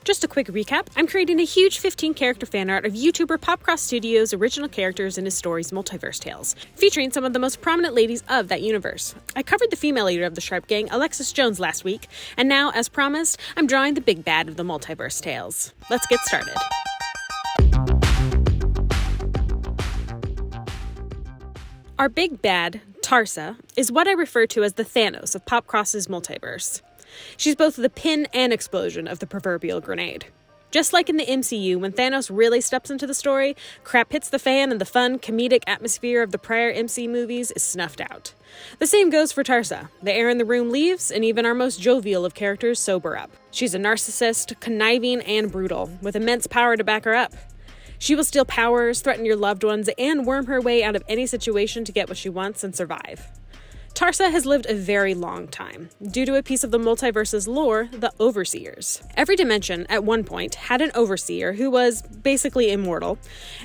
Just a quick recap, I'm creating a huge 15-character fan art of YouTuber PopCross Studios' original characters in his stories Multiverse Tales, featuring some of the most prominent ladies of that universe. I covered the female leader of the Sharp Gang, Alexis Jones, last week, and now, as promised, I'm drawing the big bad of the Multiverse Tales. Let's get started. Our big bad, Tarsa, is what I refer to as the Thanos of PopCross's multiverse. She's both the pin and explosion of the proverbial grenade. Just like in the MCU, when Thanos really steps into the story, crap hits the fan and the fun, comedic atmosphere of the prior MC movies is snuffed out. The same goes for Tarsa. The air in the room leaves, and even our most jovial of characters sober up. She's a narcissist, conniving, and brutal, with immense power to back her up. She will steal powers, threaten your loved ones, and worm her way out of any situation to get what she wants and survive. Tarsa has lived a very long time, due to a piece of the multiverse's lore, the Overseers. Every dimension, at one point, had an Overseer who was basically immortal,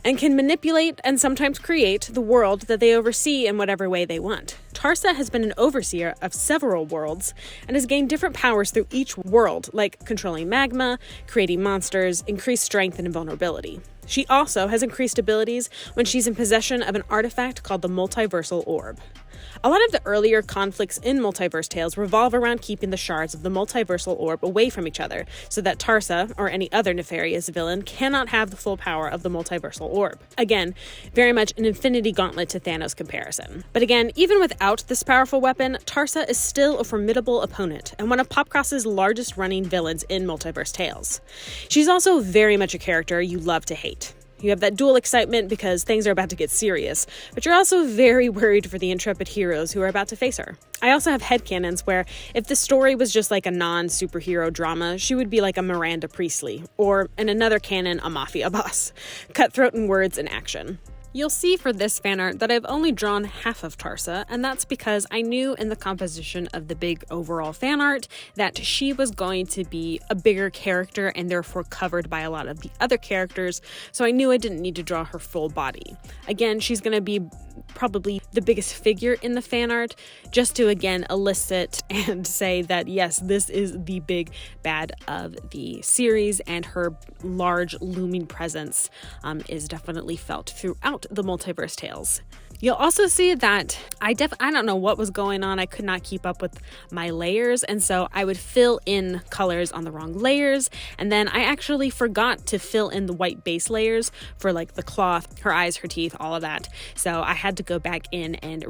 and can manipulate and sometimes create the world that they oversee in whatever way they want. Tarsa has been an Overseer of several worlds, and has gained different powers through each world, like controlling magma, creating monsters, increased strength and invulnerability. She also has increased abilities when she's in possession of an artifact called the Multiversal Orb. A lot of the earlier conflicts in Multiverse Tales revolve around keeping the shards of the Multiversal Orb away from each other, so that Tarsa, or any other nefarious villain, cannot have the full power of the Multiversal Orb. Again, very much an Infinity Gauntlet to Thanos comparison. But again, even without this powerful weapon, Tarsa is still a formidable opponent, and one of PopCross's largest running villains in Multiverse Tales. She's also very much a character you love to hate. You have that dual excitement because things are about to get serious, but you're also very worried for the intrepid heroes who are about to face her. I also have headcanons where if the story was just like a non-superhero drama, she would be like a Miranda Priestley, or in another canon, a mafia boss. Cutthroat in words and action. You'll see for this fan art that I've only drawn half of Tarsa, and that's because I knew in the composition of the big overall fan art that she was going to be a bigger character and therefore covered by a lot of the other characters, so I knew I didn't need to draw her full body. Again, she's going to be probably the biggest figure in the fan art, just to again elicit and say that yes, this is the big bad of the series, and her large looming presence is definitely felt throughout the Multiverse Tales. You'll also see that I don't know what was going on. I could not keep up with my layers, and so I would fill in colors on the wrong layers, and then I actually forgot to fill in the white base layers for like the cloth, her eyes, her teeth, all of that. So I had to go back in and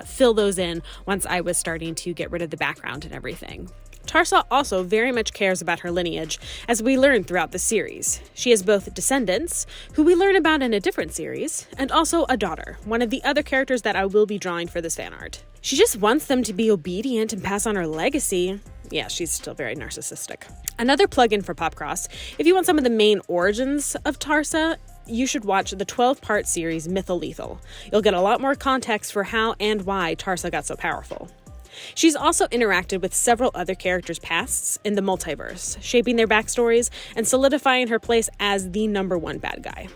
fill those in once I was starting to get rid of the background and everything. Tarsa also very much cares about her lineage, as we learn throughout the series. She has both descendants, who we learn about in a different series, and also a daughter, one of the other characters that I will be drawing for this fan art. She just wants them to be obedient and pass on her legacy. Yeah, she's still very narcissistic. Another plug-in for PopCross, if you want some of the main origins of Tarsa, you should watch the 12-part series Mytholethal. You'll get a lot more context for how and why Tarsa got so powerful. She's also interacted with several other characters' pasts in the multiverse, shaping their backstories and solidifying her place as the #1 bad guy.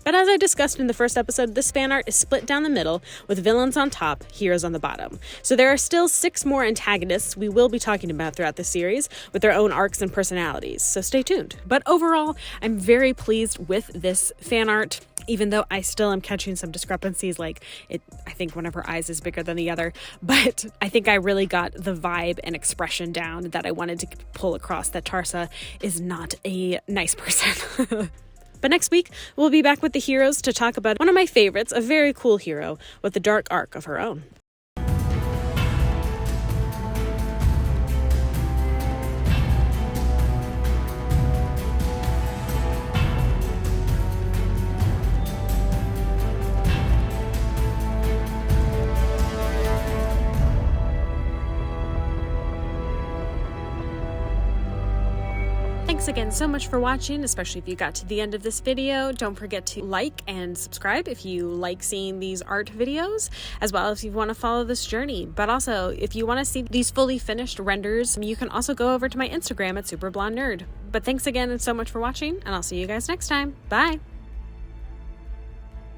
But as I discussed in the first episode, this fan art is split down the middle, with villains on top, heroes on the bottom. So there are still 6 more antagonists we will be talking about throughout the series, with their own arcs and personalities, so stay tuned. But overall, I'm very pleased with this fan art, even though I still am catching some discrepancies, I think one of her eyes is bigger than the other, but I think I really got the vibe and expression down that I wanted to pull across, that Tarsa is not a nice person. But next week, we'll be back with the heroes to talk about one of my favorites, a very cool hero with a dark arc of her own. Thanks again so much for watching, especially if you got to the end of this video. Don't forget to like and subscribe if you like seeing these art videos, as well as if you want to follow this journey. But also, if you want to see these fully finished renders, you can also go over to my Instagram at superblondnerd. But thanks again and so much for watching, and I'll see you guys next time. Bye!